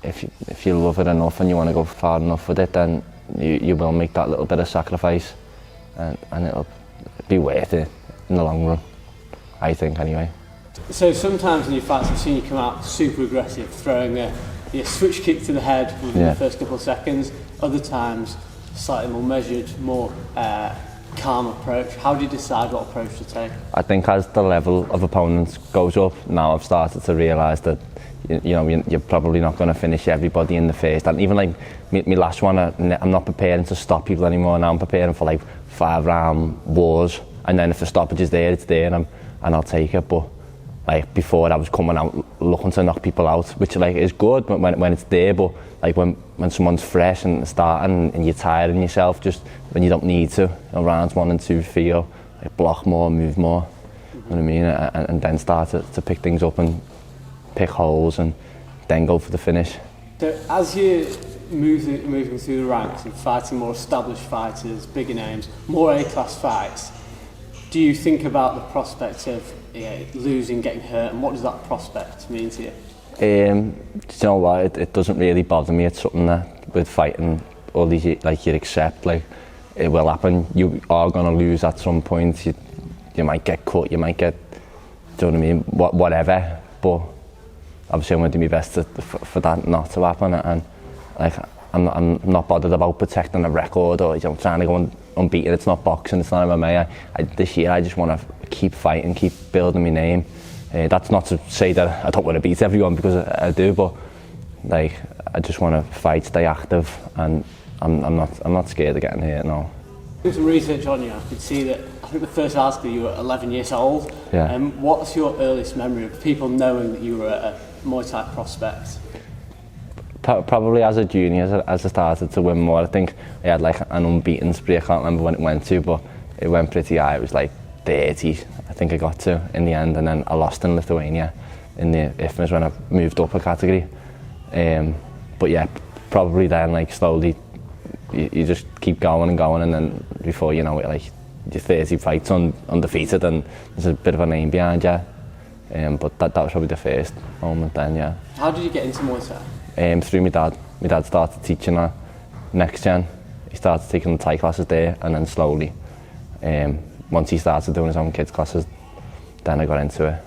if you love it enough and you want to go far enough with it, then you will make that little bit of sacrifice, and it'll be worth it in the long run, I think anyway. So sometimes in your fights I've seen you come out super aggressive, throwing a switch kick to the head within the first couple of seconds. Other times slightly more measured, more calm approach. How do you decide what approach to take? I think as the level of opponents goes up, now I've started to realise that you're probably not going to finish everybody in the first. And even like my last one, I'm not preparing to stop people anymore. Now I'm preparing for like 5-round wars, and then if the stoppage is there, it's there, and I'll take it. But like before, I was coming out looking to knock people out, which like is good when it's there. But like when someone's fresh and starting and you're tiring yourself, just when you don't need to, rounds 1 and 2 feel like block more, move more. You know what I mean? And then start to pick things up and pick holes and then go for the finish. So as you're moving through the ranks and fighting more established fighters, bigger names, more A-class fights, do you think about the prospect of losing, getting hurt, and what does that prospect mean to you? Do you know what? It doesn't really bother me. It's something that with fighting all these, like, you accept, like, it will happen. You are going to lose at some point. You might get cut, you might get, do you know what I mean? Whatever. But obviously I'm going to do my best for that not to happen. And like, I'm not bothered about protecting a record or trying to go unbeaten. It's not boxing, it's not MMA. This year I just want to keep fighting, keep building my name. That's not to say that I don't want to beat everyone, because I do, but like, I just want to fight, stay active, and I'm not scared of getting hurt now. Doing some research on you, I could see that, I think the first article you were 11 years old. Yeah. What's your earliest memory of people knowing that you were a Muay Thai prospect? Probably as a junior, as I started to win more. I think I had like an unbeaten spree. I can't remember when it went to, but it went pretty high. It was like 30, I think I got to in the end, and then I lost in Lithuania in the IFMAs when I moved up a category. But yeah, probably then, like, slowly you just keep going and going, and then before you know it, like, you're 30 fights undefeated, and there's a bit of a name behind you. But that was probably the first moment then, yeah. How did you get into Muay Thai? Through my dad. My dad started teaching at Next Gen. He started taking the Thai classes there, and then slowly, once he started doing his own kids classes, then I got into it.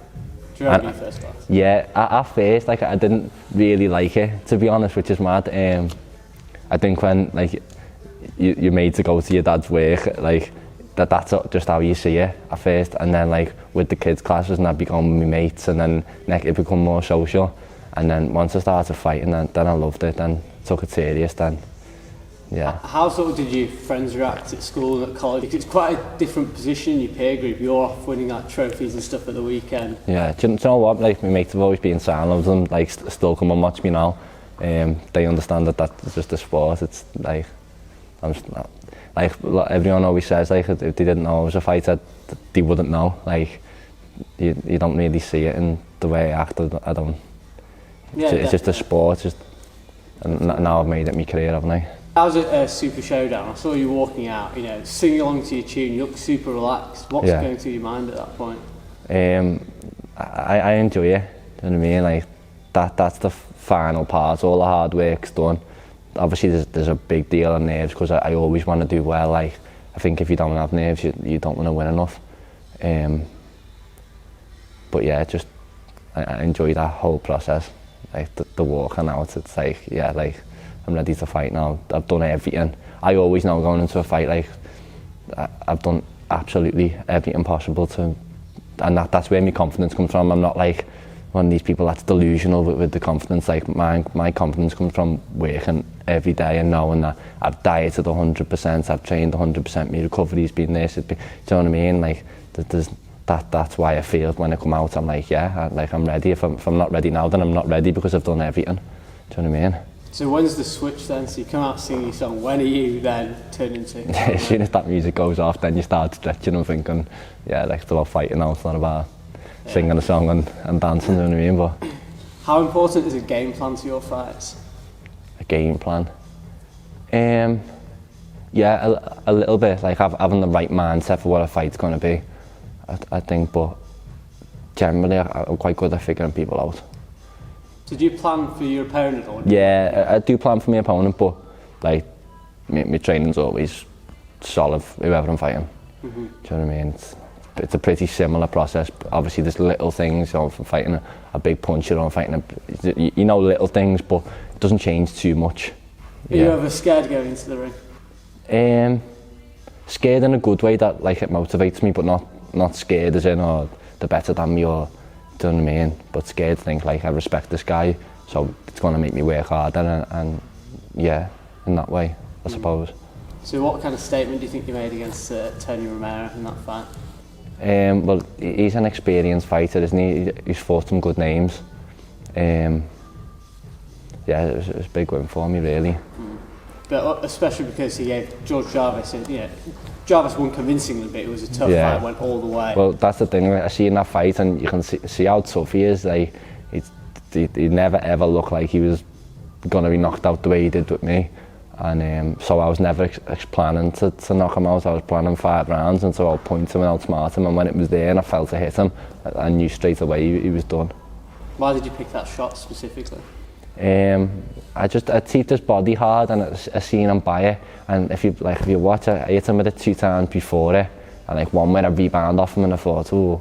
Do you remember your first class? Yeah, at first, like, I didn't really like it, to be honest, which is mad. I think when, like, you're made to go to your dad's work, like, that's just how you see it at first, and then, like, with the kids classes, and I'd become my mates, and then it become more social. And then once I started fighting, then I loved it, then took it serious then, yeah. How sort of did your friends react at school and at college? Because it's quite a different position in your peer group. You're off winning like trophies and stuff at the weekend. Yeah, do you know what? Like, my mates have always been silent of them, like, still come and watch me now. They understand that that's just a sport. It's like, I'm just not, like, everyone always says, like, if they didn't know I was a fighter, they wouldn't know. Like, you don't really see it in the way I act. I don't. Yeah, it's just a sport, and now I've made it my career, haven't I? I was at a Super Showdown. I saw you walking out, singing along to your tune. You look super relaxed. What's going through your mind at that point? I enjoy it. Do you know what I mean? Like, that's the final part. All the hard work's done. Obviously, there's a big deal of nerves, because I always want to do well. Like, I think if you don't have nerves, you don't want to win enough. But yeah, I enjoy that whole process. Like, the walking out, it's like, yeah, like, I'm ready to fight now. I've done everything. I always know going into a fight, like, I've done absolutely everything possible to, and that's where my confidence comes from. I'm not like one of these people that's delusional with the confidence. Like, my confidence comes from working every day and knowing that I've dieted 100%, I've trained 100%, my recovery's been this. Do you know what I mean? Like, that's why I feel when I come out, I'm like, yeah, I'm ready. If I'm not ready now, then I'm not ready, because I've done everything. Do you know what I mean? So when's the switch then? So you come out singing your song, when are you then turn into? As soon as that music goes off, then you start stretching and thinking, yeah, like, it's about fighting now, it's not about singing a song and dancing, you know what I mean? But how important is a game plan to your fights? A game plan? Yeah, a little bit, like, having the right mindset for what a fight's going to be. I think, but generally I'm quite good at figuring people out. So do you plan for your opponent? Or Yeah, I do plan for my opponent, but like my training's always solid for whoever I'm fighting. Do you know what I mean? It's a pretty similar process. Obviously, there's little things. You know, if I'm fighting a big puncher, or I'm fighting little things, but it doesn't change too much. Are you ever scared going into the ring? Scared in a good way, that like it motivates me, but not scared as in, oh, they're better than me, or do you know what I mean? But scared to think like I respect this guy, so it's going to make me work harder, and yeah, in that way, I suppose. So what kind of statement do you think you made against Tony Romero in that fight? Well, he's an experienced fighter, isn't he? He's fought some good names. Yeah, it was a big win for me, really. But especially because he gave George Jarvis, Jarvis won convincingly, but it was a tough fight, went all the way. Well, that's the thing, I see in that fight, and you can see how tough he is. Like, he never ever looked like he was going to be knocked out the way he did with me. And so I was never planning to knock him out. I was planning 5 rounds, and so I'll point him and outsmart him, and when it was there and I felt to hit him, I knew straight away he was done. Why did you pick that shot specifically? I teed his body hard, and I seen him by it. And if you watch it, I hit him with it 2 times before it, and like one where I rebound off him, and I thought, ooh.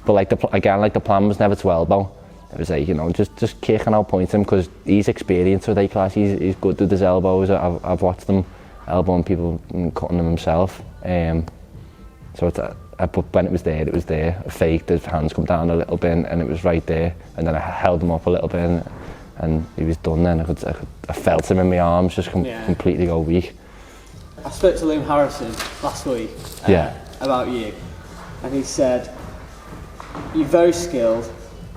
But like the plan was never to elbow. It was like, you know, just kick and I'll point him, because he's experienced with A-class. He's good with his elbows. I've watched him elbowing people and cutting them himself. So but when it was there, it was there. I faked, his hands come down a little bit, and it was right there. And then I held him up a little bit, and he was done then. I felt him in my arms just completely go weak. I spoke to Liam Harrison last week about you, and he said, you're very skilled,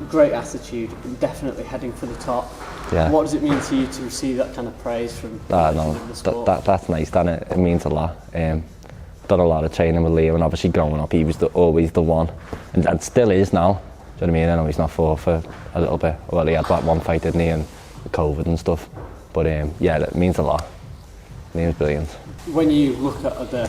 great attitude, and definitely heading for the top. Yeah. What does it mean to you to receive that kind of praise from the sport? That's nice, it means a lot. Done a lot of training with Liam, and obviously growing up he was always the one, and still is now. Do you know what I mean? I know he's not fought for a little bit. Well, he had that one fight, didn't he, and COVID and stuff. But yeah, it means a lot. Liam's brilliant. When you look at other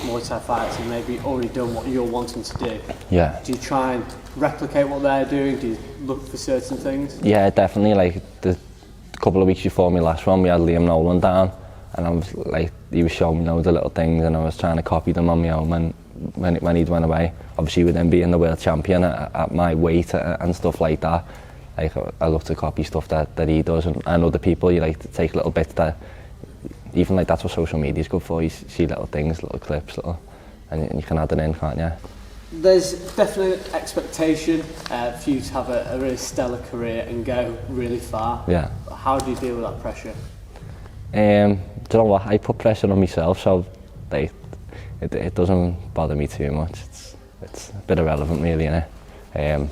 Muay Thai fights and maybe already done what you're wanting to do, do you try and replicate what they're doing? Do you look for certain things? Yeah, definitely. Like the couple of weeks before my last one, we had Liam Nolan down, and I was like, he was showing me loads of little things, and I was trying to copy them on my own. And when he'd went away, obviously with him being the world champion at my weight and stuff like that, like I love to copy stuff that he does, and other people. You like to take little bits that, even like that's what social media is good for. You see little things, little clips, and you can add it in, can't you? There's definitely an expectation for you to have a really stellar career and go really far. Yeah. How do you deal with that pressure? Do you know what? I put pressure on myself, so like it doesn't bother me too much. It's a bit irrelevant, really, innit?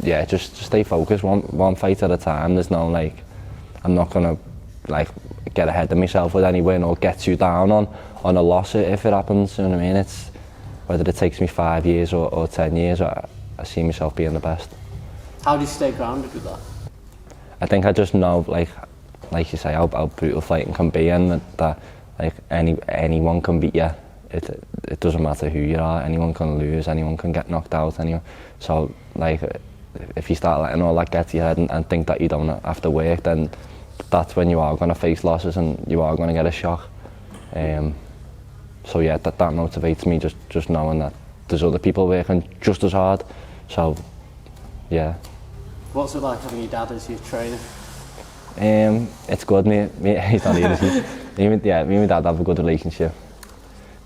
Yeah, just stay focused, one fight at a time. There's no like, I'm not gonna like get ahead of myself with any win or get too down on a loss if it happens. You know what I mean? It's whether it takes me 5 years or 10 years. I see myself being the best. How do you stay grounded with that? I think I just know, like you say, how brutal fighting can be, and that like anyone can beat you. It doesn't matter who you are. Anyone can lose. Anyone can get knocked out. So like, if you start letting all that get to your head and think that you don't have to work, then that's when you are going to face losses and you are going to get a shock. So yeah, that motivates me, just knowing that there's other people working just as hard. So yeah. What's it like having your dad as your trainer? It's good. Me he's not here. Me and my dad have a good relationship.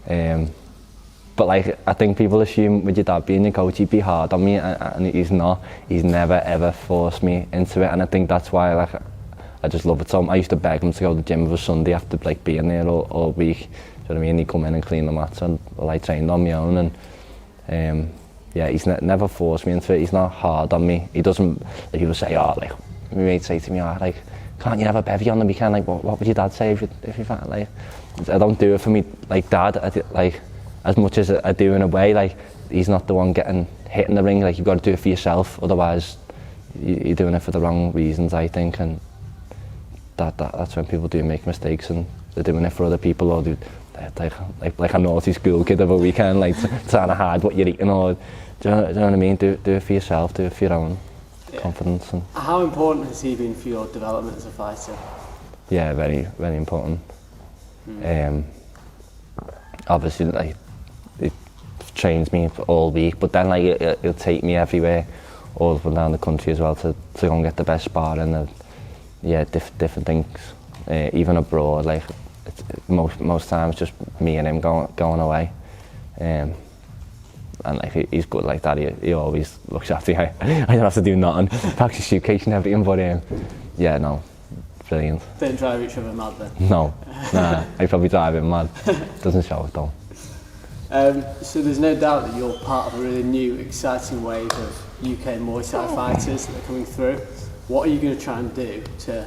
But like, I think people assume with your dad being your coach, he'd be hard on me, and he's not. He's never ever forced me into it, and I think that's why I just love it so much. I used to beg him to go to the gym every Sunday after like being there all week. Do you know what I mean? He'd come in and clean the mats, and I trained on my own, and yeah, he's never forced me into it. He's not hard on me. He doesn't. Like, people say, oh, like my mate say to me, oh, like, can't you have a bevy on the weekend? Like, what would your dad say if you felt like? I don't do it for me like dad. Like, as much as I do in a way, like, he's not the one getting hit in the ring. Like, you've got to do it for yourself. Otherwise, you're doing it for the wrong reasons, I think. And that's when people do make mistakes, and they're doing it for other people, or like a naughty school kid of a weekend, like trying to hide what you're eating, or do you know what I mean? Do it for yourself. Do it for your own. confidence. And how important has he been for your development as a fighter? yeah, very, very important. Obviously, like, it trains me all week, but then like it'll take me everywhere, all up and down the country as well, to go and get the best sparring and different things. Even abroad, like most times just me and him going away. And like he's good like that. He always looks after me. I don't have to do nothing, pack your suitcase and everything. But yeah, no, brilliant. Don't drive each other mad then? No, nah, I probably drive him mad. Doesn't show it though. So there's no doubt that you're part of a really new, exciting wave of UK Muay Thai fighters that are coming through. What are you going to try and do to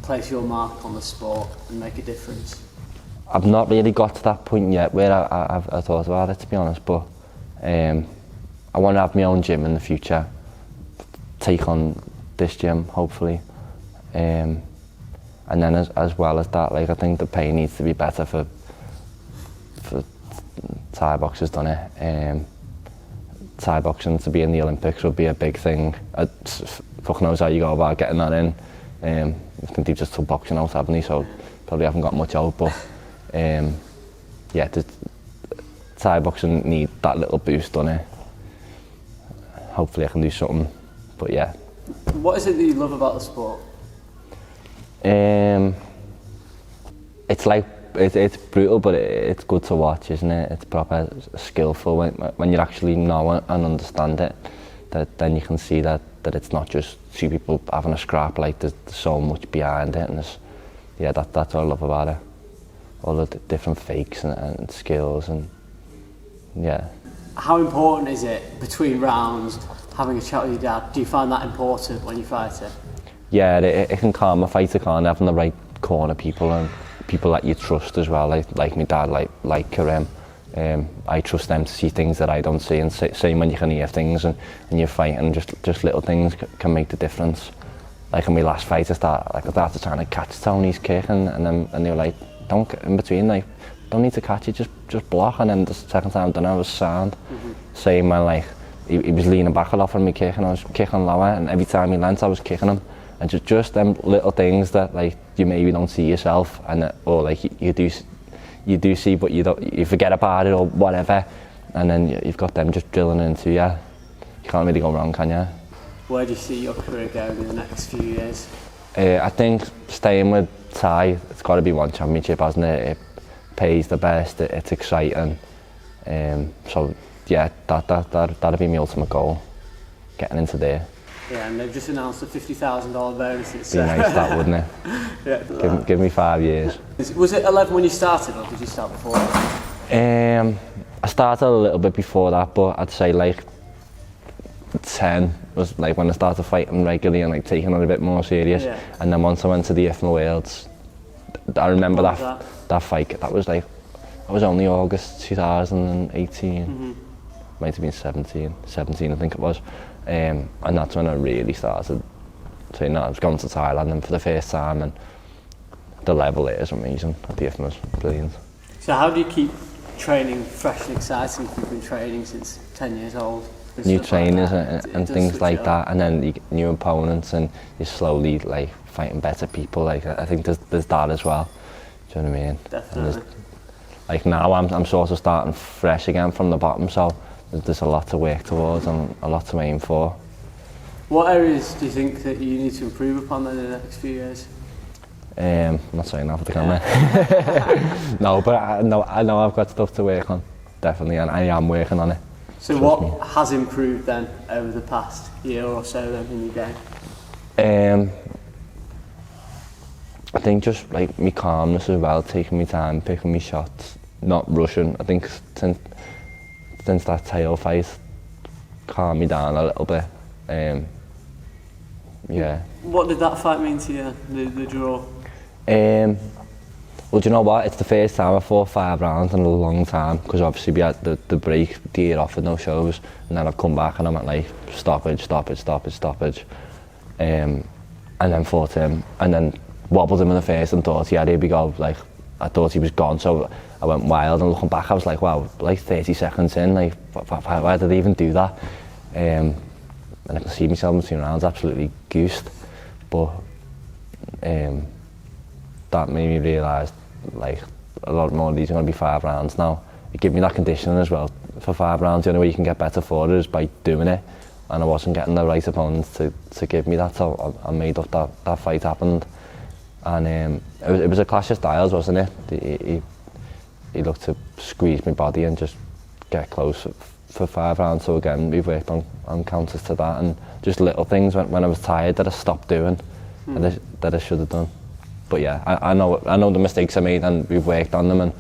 place your mark on the sport and make a difference? I've not really got to that point yet where I've thought about it, to be honest, but I want to have my own gym in the future, take on this gym hopefully, and then as well as that, like I think the pay needs to be better for Thai boxers, don't it? Thai boxing to be in the Olympics would be a big thing. Fuck knows how you go about getting that in. I think they've just took boxing out, haven't they? So probably haven't got much out, but yeah, Thai boxing need that little boost, don't it? Hopefully I can do something, but yeah. What is it that you love about the sport? It's like, it's brutal, but it's good to watch, isn't it? It's proper skillful when you actually know and understand it. Then you can see that it's not just two people having a scrap. Like there's so much behind it, and that's what I love about it. All the different fakes and skills, and yeah. How important is it between rounds having a chat with your dad? Do you find that important when you fight it? Yeah, it can calm a fighter, can't having the right corner people and people that you trust as well, like my dad, like Karim. I trust them to see things that I don't see, and same when you can hear things and you're fighting, just little things can make the difference. Like in my last fight, I started trying to catch Tony's kick, and they were like, don't get in between, like, don't need to catch it, just block. And then the second time I done it, I was sound. Same when like he was leaning back a lot from me kick, and I was kicking lower, and every time he lands I was kicking him. And just them little things that like you maybe don't see yourself, or like you do see, but you forget about it or whatever, and then you've got them just drilling into you. You can't really go wrong, can you? Where do you see your career going in the next few years? I think staying with Thai, it's got to be one championship, hasn't it? It pays the best, it's exciting. So yeah, that'd be my ultimate goal, getting into there. Yeah, and they've just announced a $50,000 bonus. Be nice, that, wouldn't it? Yeah. Give me 5 years. Was it 11 when you started, or did you start before that? I started a little bit before that, but I'd say like 10 was like when I started fighting regularly and like taking it a bit more serious. Yeah. And then once I went to the IFMA Worlds, I remember that fight. That was only August 2018. Might have been 17 I think it was. And that's when I really started saying, I was going to Thailand and for the first time, and the level there is amazing at the IFMA's, brilliant. So how do you keep training fresh and exciting if you've been training since 10 years old? New trainers and things like that, and then you get new opponents and you're slowly like fighting better people. Like I think there's that as well. Do you know what I mean? Definitely. Like now I'm sort of starting fresh again from the bottom, so there's a lot to work towards and a lot to aim for. What areas do you think that you need to improve upon in the next few years? I'm not saying that for the camera. No, but I know I've got stuff to work on, definitely, and I am working on it. So what has improved then over the past year or so then in your game? I think just like my calmness as well, taking my time, picking my shots, not rushing. I think since that Tayo fight, calmed me down a little bit. Yeah. What did that fight mean to you, the draw? Well, do you know what? It's the first time I fought 5 rounds in a long time, because obviously we had the break, the year off with no shows, and then I've come back and I'm at like stoppage. And then fought him, and then wobbled him in the face and thought, yeah, here we go. Like, I thought he was gone, so I went wild, and looking back I was like, wow, like 30 seconds in, like why did they even do that? and I can see myself in between rounds absolutely goosed, but that made me realise like a lot more of these are going to be 5 rounds now. It gave me that conditioning as well. For 5 rounds, the only way you can get better for it is by doing it, and I wasn't getting the right opponents to give me that, so I made up that fight happened. And it was a clash of styles, wasn't it? He looked to squeeze my body and just get close for 5 rounds. So again, we've worked on counters to that, and just little things when I was tired that I stopped doing that I should have done. But yeah, I know the mistakes I made, and we've worked on them, and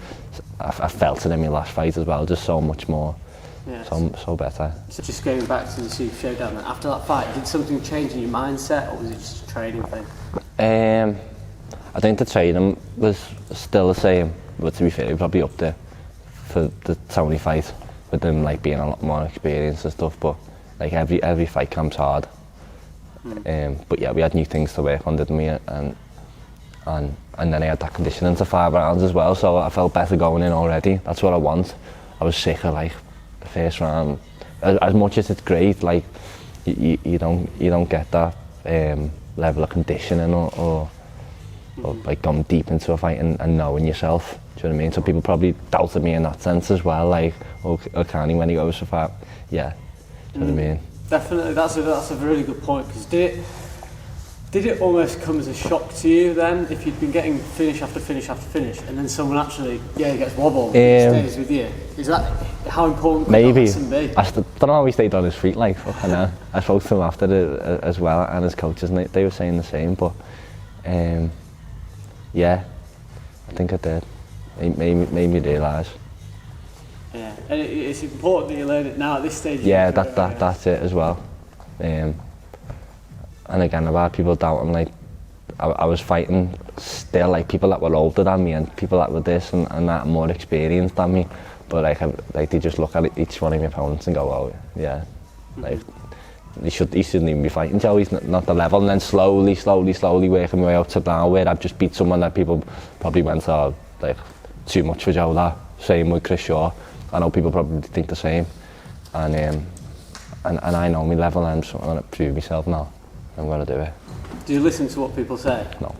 I felt it in my last fight as well, just so much more, yes. so better. So just going back to the Super Showdown, after that fight, did something change in your mindset, or was it just a training thing? I think the training was still the same, but to be fair, probably up there for the Tony fight, with him like being a lot more experienced and stuff. But like every fight comes hard. But yeah, we had new things to work on, didn't we? And then I had that conditioning to 5 rounds as well, so I felt better going in already. That's what I want. I was sick of like the first round. As much as it's great, like you don't get that level of conditioning or like going deep into a fight and knowing yourself. Do you know what I mean? So people probably doubted me in that sense as well, like, can he when he goes for 5? Yeah. Do you know what I mean? Definitely, that's a really good point, because did it almost come as a shock to you then, if you'd been getting finish after finish after finish, and then someone actually, gets wobbled and stays with you? Is that, how important could that lesson be? I don't know how he stayed on his feet, like, fucking hell. I spoke to him after it as well, and his coaches, and they were saying the same, but yeah, I think I did. It made me realise. Yeah, and it's important that you learn it now at this stage. Yeah, that's it as well. And again, I've had people doubting, like, I was fighting still, like, people that were older than me and people that were this and that, more experienced than me. But like they just look at each one of my opponents and go, oh yeah, like, he shouldn't even be fighting Joe, he's not the level. And then slowly working my way up to now, where I've just beat someone that people probably went, oh, like, too much for Joe, that. Same with Chris Shaw. I know people probably think the same. And I know my level, and I'm going to prove myself now. I'm going to do it. Do you listen to what people say? No.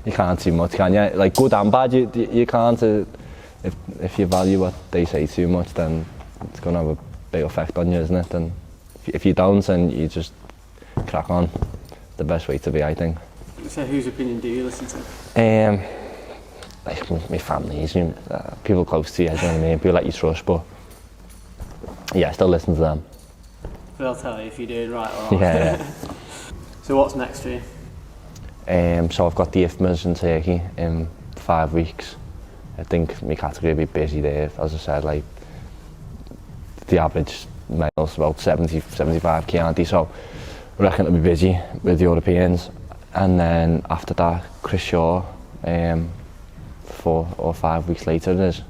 You can't too much, can you? Like, good and bad, you can't. If you value what they say too much, then it's going to have a big effect on you, isn't it? And if you don't, then you just crack on. The best way to be, I think. So whose opinion do you listen to? Like my family, people close to you, you know what I mean? People that you trust, but yeah, I still listen to them. They'll tell you if you're doing right or wrong. Yeah. So what's next for you? So I've got the IFMAs in Turkey in 5 weeks. I think my category will be busy there. As I said, like, the average male's about 70-75 kg, so I reckon it'll be busy with the Europeans. And then after that, Chris Shaw, 4 or 5 weeks later it is.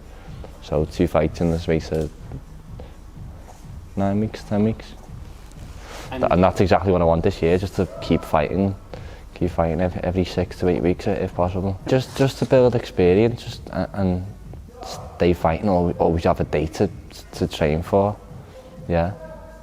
So 2 fights in the space of 9 weeks, 10 weeks. And that's exactly what I want this year, just to keep fighting every 6 to 8 weeks if possible. Just to build experience and stay fighting, always have a date to train for, yeah.